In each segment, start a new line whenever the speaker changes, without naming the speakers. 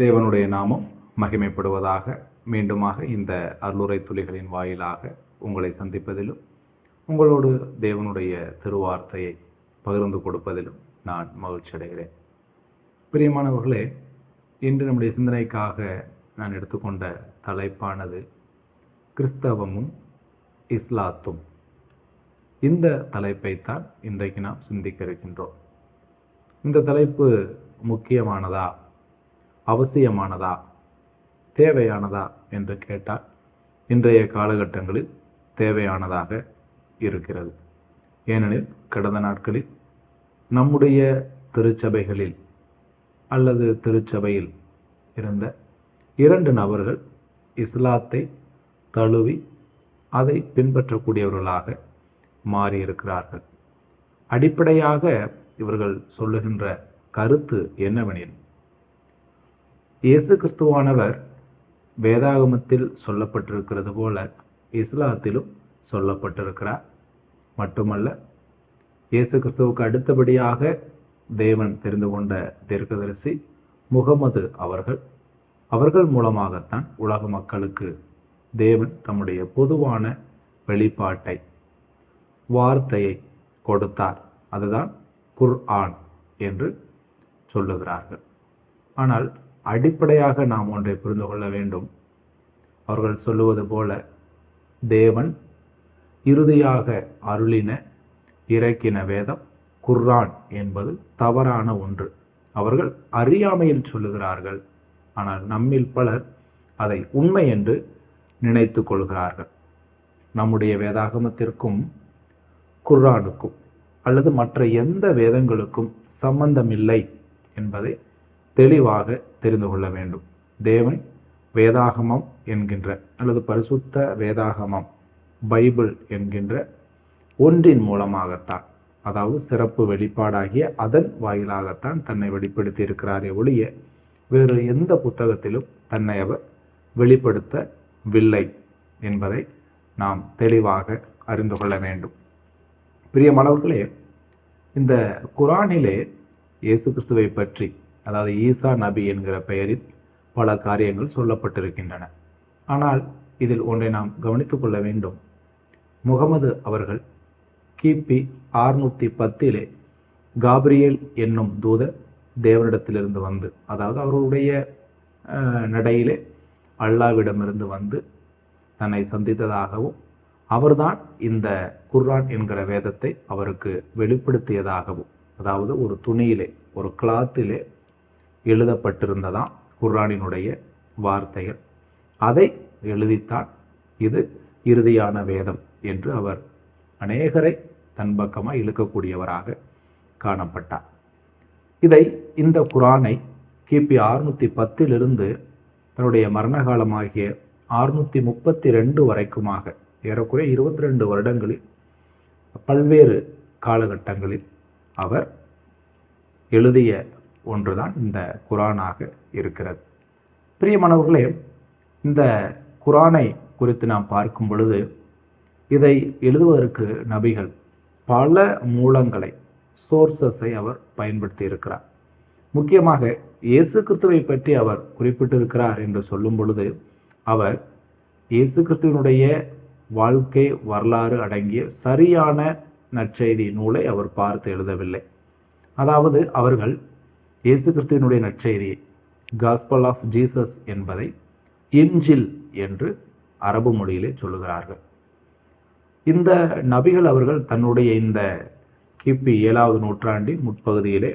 தேவனுடைய நாமம் மகிமைப்படுவதாக. மீண்டுமாக இந்த அருளுரை துளிகளின் வாயிலாக உங்களை சந்திப்பதிலும் உங்களோடு தேவனுடைய திருவார்த்தையை பகிர்ந்து கொடுப்பதிலும் நான் மகிழ்ச்சி அடைகிறேன். பிரியமானவர்களே, இன்று நம்முடைய சிந்தனைக்காக நான் எடுத்துக்கொண்ட தலைப்பானது கிறிஸ்தவமும் இஸ்லாத்தும். இந்த தலைப்பைத்தான் இன்றைக்கு நாம் சிந்திக்க இருக்கின்றோம். இந்த தலைப்பு முக்கியமானதா, அவசியமானதா, தேவையானதா என்று கேட்டால் இன்றைய காலகட்டங்களில் தேவையானதாக இருக்கிறது. ஏனெனில் கடந்த நாட்களில் நம்முடைய திருச்சபைகளில் அல்லது திருச்சபையில் இருந்த 2 நபர்கள் இஸ்லாத்தை தழுவி அதை பின்பற்றக்கூடியவர்களாக மாறியிருக்கிறார்கள். அடிப்படையாக இவர்கள் சொல்லுகின்ற கருத்து என்னவெனில், இயேசு கிறிஸ்துவானவர் வேதாகமத்தில் சொல்லப்பட்டிருக்கிறது போல இஸ்லாத்திலும் சொல்லப்பட்டிருக்கிறார். மட்டுமல்ல, இயேசு கிறிஸ்துவுக்கு அடுத்தபடியாக தேவன் தெரிந்து கொண்ட தீர்க்கதரிசி முகமது அவர்கள் மூலமாகத்தான் உலக மக்களுக்கு தேவன் தம்முடைய பொதுவான வெளிப்பாட்டை, வார்த்தையை கொடுத்தார். அதுதான் குர்ஆன் என்று சொல்லுகிறார்கள். ஆனால் அடிப்படையாக நாம் ஒன்றை புரிந்து கொள்ள வேண்டும். அவர்கள் சொல்லுவது போல தேவன் இறுதியாக இறக்கின வேதம் குர்ஆன் என்பது தவறான ஒன்று. அவர்கள் அறியாமையில் சொல்லுகிறார்கள். ஆனால் நம்மில் பலர் அதை உண்மை என்று நினைத்து கொள்கிறார்கள். நம்முடைய வேதாகமத்திற்கும் குர்ஆனுக்கும் அல்லது மற்ற எந்த வேதங்களுக்கும் சம்பந்தமில்லை என்பதை தெளிவாக தெரிந்து கொள்ள வேண்டும். தேவன் வேதாகமம் என்கின்ற அல்லது பரிசுத்த வேதாகமம், பைபிள் என்கின்ற ஒன்றின் மூலமாகத்தான், அதாவது சிறப்பு வெளிப்பாடாகிய அதன் வாயிலாகத்தான் தன்னை வெளிப்படுத்தி இருக்கிறாரே ஒழிய வேறு எந்த புத்தகத்திலும் தன்னை அவர் வெளிப்படுத்தவில்லை என்பதை நாம் தெளிவாக அறிந்து கொள்ள வேண்டும். பிரியமானவர்களே, இந்த குர்ஆனிலே இயேசு கிறிஸ்துவை பற்றி, அதாவது ஈசா நபி என்கிற பெயரில் பல காரியங்கள் சொல்லப்பட்டிருக்கின்றன. ஆனால் இதில் ஒன்றை நாம் கவனித்துக் கொள்ள வேண்டும். முகமது அவர்கள் கிபி 610 காபிரியேல் என்னும் தூதர் தேவனிடத்திலிருந்து வந்து, அதாவது அவர்களுடைய நடையிலே அல்லாவிடமிருந்து வந்து தன்னை சந்தித்ததாகவும் அவர்தான் இந்த குர்ஆன் என்கிற வேதத்தை அவருக்கு வெளிப்படுத்தியதாகவும், அதாவது ஒரு துணியிலே, ஒரு கிளாத்திலே எழுதப்பட்டிருந்ததாம் குர்ஆனினுடைய வார்த்தைகள். அதை எழுதித்தான் இது இறுதியான வேதம் என்று அவர் அநேகரை தன் பக்கமாக இழுக்கக்கூடியவராக காணப்பட்டார். இந்த குர்ஆனை கிபி 610 தன்னுடைய மரண காலமாகிய 632 வரைக்குமாக ஏறக்குறைய 22 வருடங்களில் பல்வேறு காலகட்டங்களில் அவர் எழுதிய ஒன்றுதான் இந்த குர்ஆனாக இருக்கிறது. பிரியமானவர்களே, இந்த குர்ஆனை குறித்து நாம் பார்க்கும் பொழுது இதை எழுதுவதற்கு நபிகள் பல மூலங்களை, சோர்சஸை அவர் பயன்படுத்தி இருக்கிறார். முக்கியமாக இயேசு கிறிஸ்துவை பற்றி அவர் குறிப்பிட்டிருக்கிறார் என்று சொல்லும் பொழுது அவர் இயேசு கிறிஸ்துவினுடைய வாழ்க்கை வரலாறு அடங்கிய சரியான நற்செய்தி நூலை அவர் பார்த்து எழுதவில்லை. அதாவது அவர்கள் இயேசு கிறிஸ்துவினுடைய நற்செய்தியை, காஸ்பல் ஆஃப் ஜீசஸ் என்பதை இன்ஜில் என்று அரபு மொழியிலே சொல்லுகிறார்கள். இந்த நபிகள் அவர்கள் தன்னுடைய இந்த கிபி 7வது நூற்றாண்டின் முற்பகுதியிலே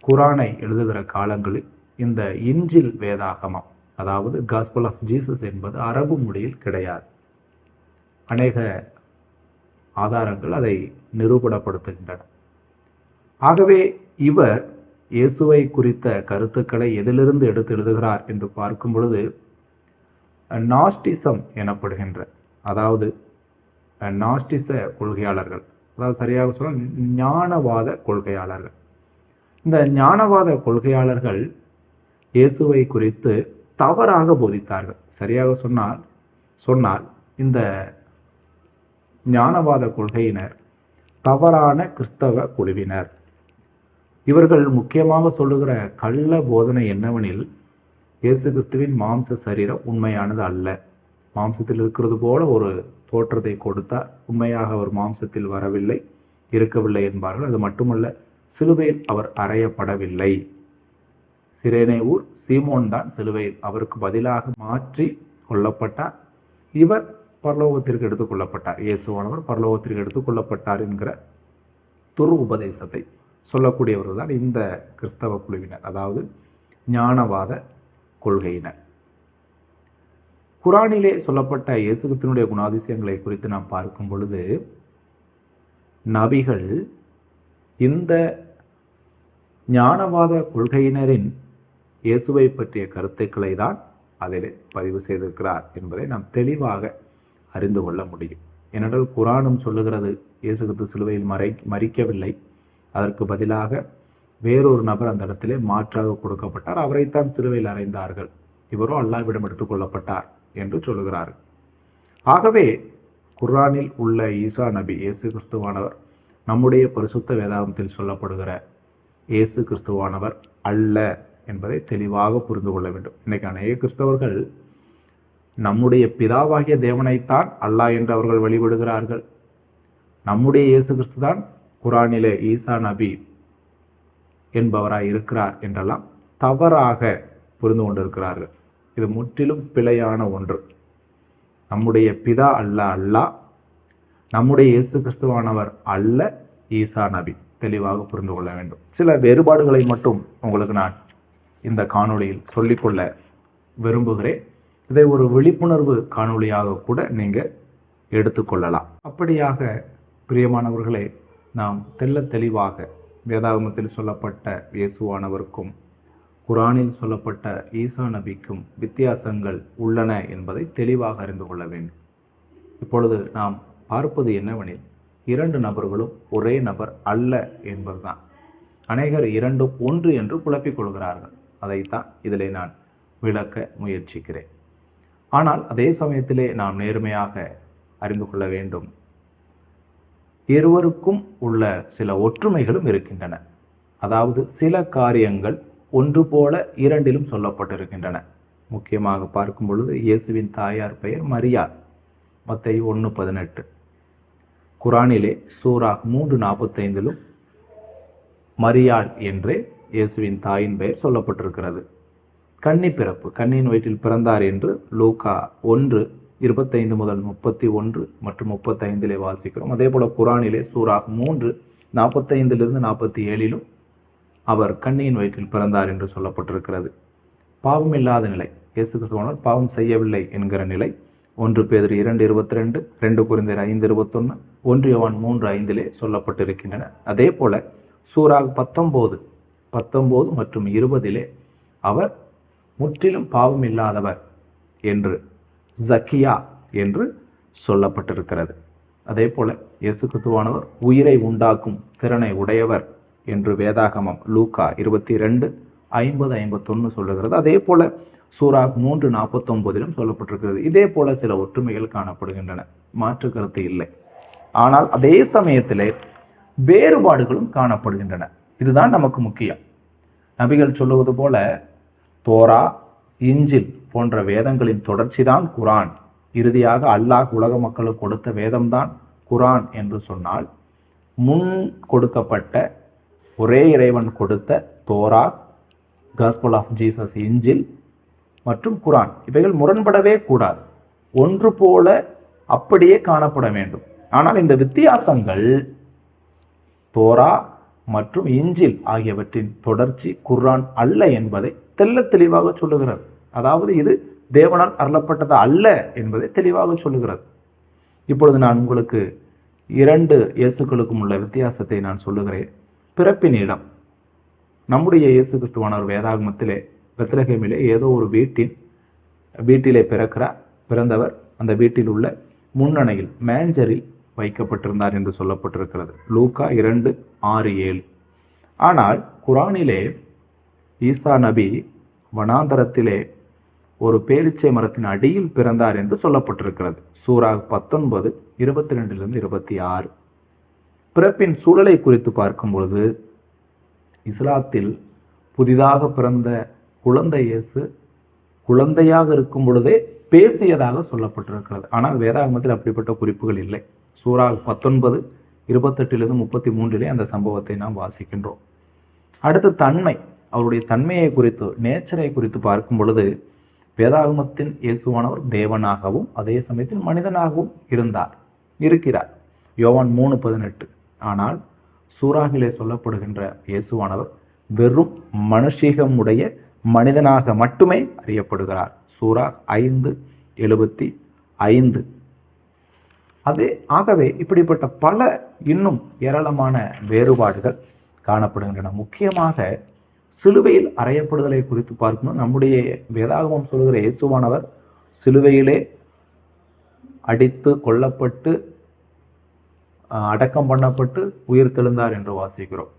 குர்ஆனை எழுதுகிற காலங்களில் இந்த இன்ஜில் வேதாகமம், அதாவது காஸ்பல் ஆஃப் ஜீசஸ் என்பது அரபு மொழியில் கிடையாது. அநேக ஆதாரங்கள் அதை நிரூபணப்படுத்துகின்றன. ஆகவே இவர் இயேசுவை குறித்த கருத்துக்களை எதிலிருந்து எடுத்து எழுதுகிறார் என்று பார்க்கும் பொழுது நாஸ்டிசம் எனப்படுகின்ற, அதாவது நாஸ்டிச கொள்கையாளர்கள், அதாவது சரியாக சொன்னால் ஞானவாத கொள்கையாளர்கள். இந்த ஞானவாத கொள்கையாளர்கள் இயேசுவை குறித்து தவறாக போதித்தார்கள். சரியாக சொன்னால் இந்த ஞானவாத கொள்கையினர் தவறான கிறிஸ்தவ குழுவினர். இவர்கள் முக்கியமாக சொல்லுகிற கள்ள போதனை என்னவெனில், இயேசு கிறிஸ்துவின் மாம்ச சரீரம் உண்மையானது அல்ல. மாம்சத்தில் இருக்கிறது போல ஒரு தோற்றத்தை கொடுத்தார். உண்மையாக அவர் மாம்சத்தில் வரவில்லை, இருக்கவில்லை என்பார்கள். அது மட்டுமல்ல, சிலுவையில் அவர் அறையப்படவில்லை. சிரேனே ஊர் சீமோன் தான் சிலுவையில் அவருக்கு பதிலாக மாற்றி கொல்லப்பட்டார். இவர் பரலோகத்திற்கு எடுத்துக் கொள்ளப்பட்டார். இயேசுவானவர் பரலோகத்திற்கு எடுத்துக் கொள்ளப்பட்டார் என்கிற துரு உபதேசத்தை சொல்லக்கூடியவர்கள் தான் இந்த கிறிஸ்தவ குழுவினர், அதாவது ஞானவாத கொள்கையினர். குரானிலே சொல்லப்பட்ட இயேசு கிறிஸ்துவினுடைய குணாதிசயங்களை குறித்து நாம் பார்க்கும் பொழுது, நபிகள் இந்த ஞானவாத கொள்கையினரின் இயேசுவை பற்றிய கருத்துக்களை தான் அதில் பதிவு செய்திருக்கிறார் என்பதை நாம் தெளிவாக அறிந்து கொள்ள முடியும். ஏனென்றால் குரானும் சொல்லுகிறது இயேசு கிறிஸ்து சிலுவையில் மரிக்கவில்லை, அதற்கு பதிலாக வேறொரு நபர் அந்த இடத்திலே மாற்றாக கொடுக்கப்பட்டார், அவரைத்தான் சிலுவையில் அறைந்தார்கள், இவரோ அல்லாஹ்விடம் எடுத்துக்கொள்ளப்பட்டார் என்று சொல்லுகிறார்கள். ஆகவே குர்ஆனில் உள்ள ஈசா நபி இயேசு கிறிஸ்துவானவர் நம்முடைய பரிசுத்த வேதாகமத்தில் சொல்லப்படுகிற இயேசு கிறிஸ்துவானவர் அல்ல என்பதை தெளிவாக புரிந்து கொள்ள வேண்டும். இன்னைக்கு அநேக கிறிஸ்தவர்கள் நம்முடைய பிதாவாகிய தேவனைத்தான் அல்லாஹ் என்று அவர்கள் வழிபடுகிறார்கள். நம்முடைய இயேசு கிறிஸ்து தான் குர்ஆனிலே ஈசா நபி என்பவராய் இருக்கிறார் என்றெல்லாம் தவறாக புரிந்து கொண்டிருக்கிறார்கள். இது முற்றிலும் பிழையான ஒன்று. நம்முடைய பிதா அல்ல அல்லாஹ், நம்முடைய இயேசு கிறிஸ்துவானவர் அல்ல ஈசா நபி. தெளிவாக புரிந்து கொள்ள வேண்டும். சில வேறுபாடுகளை மட்டும் உங்களுக்கு நான் இந்த காணொளியில் சொல்லிக்கொள்ள விரும்புகிறேன். இதை ஒரு விழிப்புணர்வு காணொளியாக கூட நீங்கள் எடுத்துக்கொள்ளலாம். அப்படியாக பிரியமானவர்களே, நாம் தெளிவாக வேதாகமத்தில் சொல்லப்பட்ட இயேசுவானவருக்கும் குர்ஆனில் சொல்லப்பட்ட ஈசா நபிக்கும் வித்தியாசங்கள் உள்ளன என்பதை தெளிவாக அறிந்து கொள்ள வேண்டும். இப்பொழுது நாம் பார்ப்பது என்னவெனில், இரண்டு நபர்களும் ஒரே நபர் அல்ல என்பதுதான். அநேகர் இரண்டும் ஒன்று என்று குழப்பிக் கொள்கிறார்கள். அதைத்தான் இதிலே நான் விளக்க முயற்சிக்கிறேன். ஆனால் அதே சமயத்திலே நாம் நேர்மையாக அறிந்து கொள்ள வேண்டும், இருவருக்கும் உள்ள சில ஒற்றுமைகளும் இருக்கின்றன. அதாவது சில காரியங்கள் ஒன்று போல இரண்டிலும் சொல்லப்பட்டிருக்கின்றன. முக்கியமாக பார்க்கும் பொழுது இயேசுவின் தாயார் பெயர் மரியாள், மத்தேயு 1:18. குர்ஆனிலே சூரா 3:45 மரியாள் என்றே இயேசுவின் தாயின் பெயர் சொல்லப்பட்டிருக்கிறது. கன்னி பிறப்பு, கன்னியின் வயிற்றில் பிறந்தார் என்று லூக்கா 1:25 முதல் 31 மற்றும் 35 வாசிக்கிறோம். அதே போல குர்ஆனிலே சூரா 3:45 47 அவர் கன்னியின் வயிற்றில் பிறந்தார் என்று சொல்லப்பட்டிருக்கிறது. பாவம் இல்லாத நிலை, இயேசு கிறிஸ்துவானவர் பாவம் செய்யவில்லை என்கிற நிலை 1 பேதுரு 2:22, 2 கொரிந்தியர் 5:21, 1 யோவான் 3:5 சொல்லப்பட்டிருக்கின்றன. அதே போல சூரா 19 மற்றும் 20 அவர் முற்றிலும் பாவம் இல்லாதவர் என்று ஜக்கியா என்று சொல்லப்பட்டிருக்கிறது. அதே போல இயேசு கிறிஸ்துவானவர் உயிரை உண்டாக்கும் திறனை உடையவர் என்று வேதாகமம் லூக்கா 22:50-51 சொல்லுகிறது. அதே போல சூரா 3:49 சொல்லப்பட்டிருக்கிறது. இதே போல சில ஒற்றுமைகள் காணப்படுகின்றன, மாற்று கருத்து இல்லை. ஆனால் அதே சமயத்திலே வேறுபாடுகளும் காணப்படுகின்றன. இதுதான் நமக்கு முக்கியம். நபிகள் சொல்லுவது போல தோரா, இஞ்சில் போன்ற வேதங்களின் தொடர்ச்சி தான் குர்ஆன். இறுதியாக அல்லாஹ் உலக மக்களுக்கு கொடுத்த வேதம்தான் குர்ஆன் என்று சொன்னால், முன் கொடுக்கப்பட்ட ஒரே இறைவன் கொடுத்த தோரா, காஸ்பல் ஆஃப் ஜீசஸ் இஞ்சில் மற்றும் குர்ஆன் இவைகள் முரண்படவே கூடாது, ஒன்று போல அப்படியே காணப்பட வேண்டும். ஆனால் இந்த வித்தியாசங்கள் தோரா மற்றும் இஞ்சில் ஆகியவற்றின் தொடர்ச்சி குர்ஆன் அல்ல என்பதை தெளிவாக சொல்லுகிறது. அதாவது இது தேவனால் அருளப்பட்டது அல்ல என்பதை தெளிவாக சொல்லுகிறது. இப்பொழுது நான் உங்களுக்கு 2 இயேசுக்களுக்கும் உள்ள வித்தியாசத்தை நான் சொல்லுகிறேன். பிறப்பின் இடம், நம்முடைய இயேசு கிறிஸ்துவானவர் வேதாகமத்திலே பெத்லகேமிலே ஏதோ ஒரு வீட்டிலே பிறந்தவர் அந்த வீட்டில் உள்ள முன்னணையில் மேஞ்சரில் வைக்கப்பட்டிருந்தார் என்று சொல்லப்பட்டிருக்கிறது. லூக்கா 2:6-7. ஆனால் குர்ஆனிலே ஈசா நபி வனாந்தரத்திலே ஒரு பேரிச்சை மரத்தின் அடியில் பிறந்தார் என்று சொல்லப்பட்டிருக்கிறது. சூரா 19:22-26. பிறப்பின் சூழலை குறித்து பார்க்கும் பொழுது, இஸ்லாத்தில் புதிதாக பிறந்த குழந்தை இயேசு குழந்தையாக இருக்கும் பொழுதே பேசியதாக சொல்லப்பட்டிருக்கிறது. ஆனால் வேதாகமத்தில் அப்படிப்பட்ட குறிப்புகள் இல்லை. சூரா 19 28 33 அந்த சம்பவத்தை நாம் வாசிக்கின்றோம். அடுத்து தன்மை, அவருடைய தன்மையை குறித்து, நேச்சரை குறித்து பார்க்கும் பொழுது வேதாகமத்தின் இயேசுவானவர் தேவனாகவும் அதே சமயத்தில் மனிதனாகவும் இருக்கிறார். யோவான் 3:18. ஆனால் சூராகிலே சொல்லப்படுகின்ற இயேசுவானவர் வெறும் மனுஷீகமுடைய மனிதனாக மட்டுமே அறியப்படுகிறார். சூரா 5:75. ஆகவே இப்படிப்பட்ட பல இன்னும் ஏராளமான வேறுபாடுகள் காணப்படுகின்றன. முக்கியமாக சிலுவையில் அறையப்படுதலை குறித்து பார்க்கணும். நம்முடைய வேதாகமம் சொல்கிற இயேசுவானவர் சிலுவையிலே அடித்து கொல்லப்பட்டு அடக்கம் பண்ணப்பட்டு உயிர் தெழுந்தார் என்று வாசிக்கிறோம்.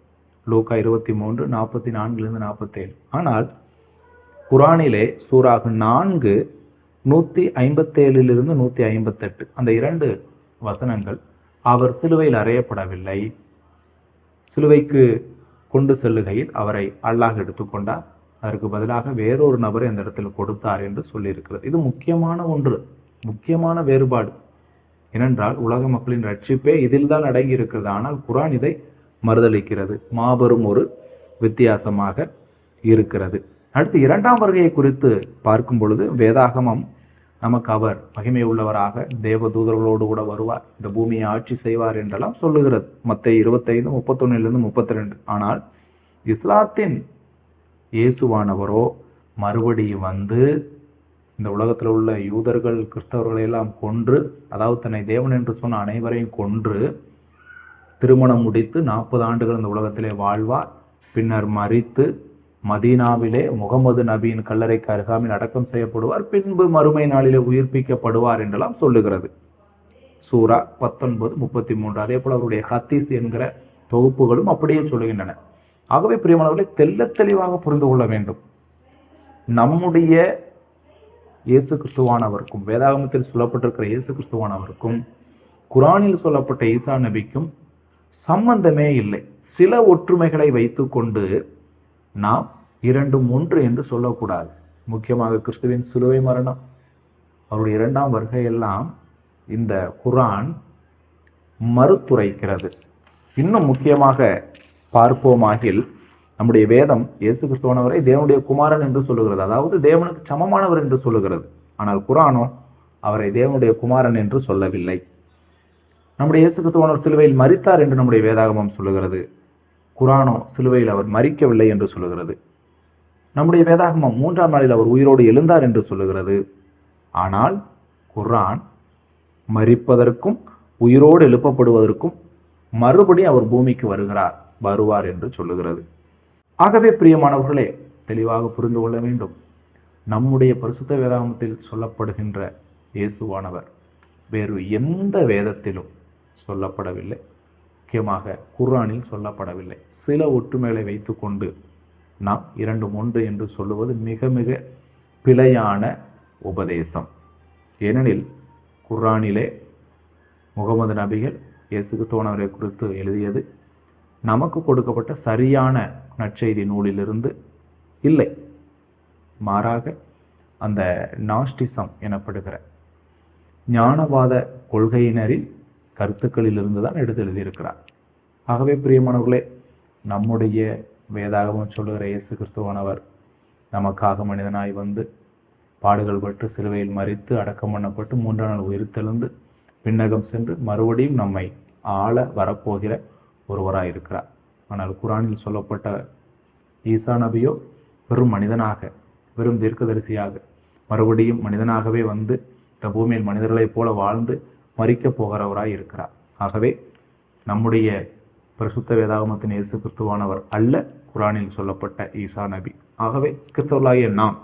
லூக்கா 23 44 47. ஆனால் குரானிலே சூரா 4 157 158 அந்த 2 வசனங்கள் அவர் சிலுவையில் அறையப்படவில்லை, சிலுவைக்கு கொண்டு செல்லுகையில் அவரை அல்லாஹ் எடுத்துக்கொண்டார், அதற்கு பதிலாக வேறொரு நபரை அந்த இடத்தில் கொடுத்தார் என்று சொல்லியிருக்கிறது. இது முக்கியமான ஒன்று, முக்கியமான வேறுபாடு. ஏனென்றால் உலக மக்களின் ரட்சிப்பே இதில் தான் அடங்கி இருக்கிறது. ஆனால் குரான் இதை மறுதளிக்கிறது. மாபெரும் ஒரு வித்தியாசமாக இருக்கிறது. அடுத்து 2ஆம் வருகையை குறித்து பார்க்கும் பொழுது வேதாகமம் நமக்கு அவர் மகிமை உள்ளவராக தேவ தூதர்களோடு கூட வருவார், இந்த பூமியை ஆட்சி செய்வார் என்றெல்லாம் சொல்லுகிறது. மத்தேயு 25 31 32. ஆனால் இஸ்லாத்தின் இயேசுவானவரோ மறுபடியும் வந்து இந்த உலகத்தில் உள்ள யூதர்கள் கிறிஸ்தவர்களை எல்லாம் கொன்று, அதாவது தன்னை தேவன் என்று சொன்ன அனைவரையும் கொன்று திருமணம் முடித்து 40 ஆண்டுகள் இந்த உலகத்திலே வாழ்வார். பின்னர் மரித்து மதீனாவிலே முகமது நபியின் கல்லறைக்கு அருகாமையில் அடக்கம் செய்யப்படுவார். பின்பு மறுமை நாளிலே உயிர்ப்பிக்கப்படுவார் என்றெல்லாம் சொல்லுகிறது. சூரா 19:33. அதே போல அவருடைய ஹதீஸ் என்கிற தொகுப்புகளும் அப்படியே சொல்லுகின்றன. ஆகவே பிரியமானவர்களை தெள்ள தெளிவாக புரிந்து கொள்ள வேண்டும். நம்முடைய இயேசு கிறிஸ்துவானவருக்கும், வேதாகமத்தில் சொல்லப்பட்டிருக்கிற இயேசு கிறிஸ்துவானவருக்கும் குரானில் சொல்லப்பட்ட ஈசா நபிக்கும் சம்பந்தமே இல்லை. சில ஒற்றுமைகளை வைத்துக்கொண்டு நாம் 2 1 என்று சொல்லக்கூடாது. முக்கியமாக கிறிஸ்துவின் சிலுவை மரணம், அவருடைய 2ஆம் வருகையெல்லாம் இந்த குரான் மறுத்துரைக்கிறது. இன்னும் முக்கியமாக பார்ப்போமாகில் நம்முடைய வேதம் இயேசு கிறிஸ்துவானவரை தேவனுடைய குமாரன் என்று சொல்லுகிறது, அதாவது தேவனுக்கு சமமானவர் என்று சொல்லுகிறது. ஆனால் குரானோ அவரை தேவனுடைய குமாரன் என்று சொல்லவில்லை. நம்முடைய இயேசு கிறிஸ்துவானவர் சிலுவையில் மரித்தார் என்று நம்முடைய வேதாகமம் சொல்லுகிறது. குரானோ சிலுவையில் அவர் மரிக்கவில்லை என்று சொல்லுகிறது. நம்முடைய வேதாகமம் 3ஆம் நாளில் அவர் உயிரோடு எழுந்தார் என்று சொல்லுகிறது. ஆனால் குரான் மரிப்பதற்கும் உயிரோடு எழுப்பப்படுவதற்கும் மறுபடியும் அவர் பூமிக்கு வருவார் என்று சொல்லுகிறது. ஆகவே பிரியமானவர்களே, தெளிவாக புரிந்து கொள்ள வேண்டும். நம்முடைய பரிசுத்த வேதாகமத்தில் சொல்லப்படுகின்ற இயேசுவானவர் வேறு எந்த வேதத்திலும் சொல்லப்படவில்லை, முக்கியமாக குர்ஆனில் சொல்லப்படவில்லை. சில ஒற்றுமைகளை வைத்துக்கொண்டு நாம் 2 1 என்று சொல்லுவது மிக மிக பிழையான உபதேசம். ஏனெனில் குர்ஆனிலே முகமது நபிகள் இயேசு கிறிஸ்துவானவரை குறித்து எழுதியது நமக்கு கொடுக்கப்பட்ட சரியான நற்செய்தி நூலிலிருந்து இல்லை, மாறாக அந்த நாஸ்டிசம் எனப்படுகிற ஞானவாத கொள்கையினரின் கருத்துக்களிலிருந்து தான் எடுத்து எழுதியிருக்கிறார். ஆகவே பிரியமானவர்களே, நம்முடைய வேதாகமம் சொல்லுகிற இயேசு கிறிஸ்துவானவர் நமக்காக மனிதனாய் வந்து பாடுகள் பட்டு சிலுவையில் மரித்து அடக்கம் பண்ணப்பட்டு 3ஆம் நாள் உயிர்த்தெழுந்து விண்ணகம் சென்று மறுபடியும் நம்மை ஆள வரப்போகிற ஒருவராக இருக்கிறார். ஆனால் குர்ஆனில் சொல்லப்பட்ட ஈசா நபியோ வெறும் மனிதனாக, வெறும் தீர்க்கதரிசியாக மறுபடியும் மனிதனாகவே வந்து இந்த பூமியில் மனிதர்களைப் போல வாழ்ந்து மரிக்கப் போகிறவராய் இருக்கிறார். ஆகவே நம்முடைய பரிசுத்த வேதாகமத்தின் இயேசு கிறிஸ்துவானவர் அல்ல குர்ஆனில் சொல்லப்பட்ட ஈசா நபி. ஆகவே கிறிஸ்தவர்களாகிய நாம்,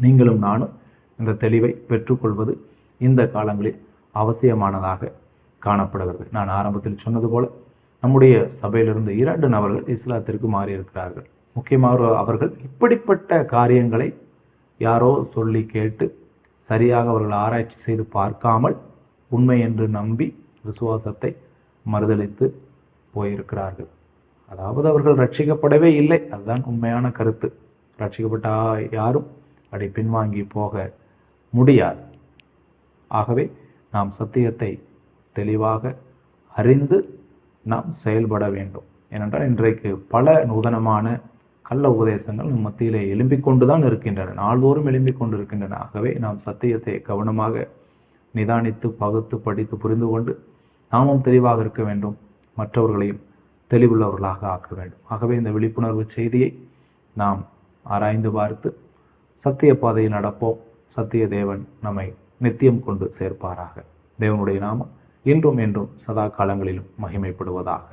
நீங்களும் நானும் இந்த தெளிவை பெற்றுக்கொள்வது இந்த காலங்களில் அவசியமானதாக காணப்படுகிறது. நான் ஆரம்பத்தில் சொன்னது போல நம்முடைய சபையிலிருந்து 2 நபர்கள் இஸ்லாத்திற்கு மாறியிருக்கிறார்கள். முக்கியமாக அவர்கள் இப்படிப்பட்ட காரியங்களை யாரோ சொல்லி கேட்டு சரியாக அவர்கள் ஆராய்ச்சி செய்து பார்க்காமல் உண்மை என்று நம்பி விசுவாசத்தை மறுதளித்து போயிருக்கிறார்கள். அதாவது அவர்கள் ரட்சிக்கப்படவே இல்லை, அதுதான் உண்மையான கருத்து. ரட்சிக்கப்பட்ட யாரும் அப்படி பின்வாங்கி போக முடியாது. ஆகவே நாம் சத்தியத்தை தெளிவாக அறிந்து நாம் செயல்பட வேண்டும். ஏனென்றால் இன்றைக்கு பல நூதனமான கள்ள உபதேசங்கள் நம் மத்தியிலே எழும்பிக் கொண்டுதான் இருக்கின்றன, நாள்தோறும் எழும்பிக் கொண்டு இருக்கின்றன. ஆகவே நாம் சத்தியத்தை கவனமாக நிதானித்து பகுத்து படித்து புரிந்து கொண்டு நாமும் தெளிவாக இருக்க வேண்டும், மற்றவர்களையும் தெளிவுள்ளவர்களாக ஆக்க வேண்டும். ஆகவே இந்த விழிப்புணர்வு செய்தியை நாம் ஆராய்ந்து பார்த்து சத்திய பாதையில் நடப்போம். சத்திய தேவன் நம்மை நித்தியம் கொண்டு சேர்ப்பாராக. தேவனுடைய நாமம் இன்றும் என்றும் சதா காலங்களிலும் மகிமைப்படுவதாக.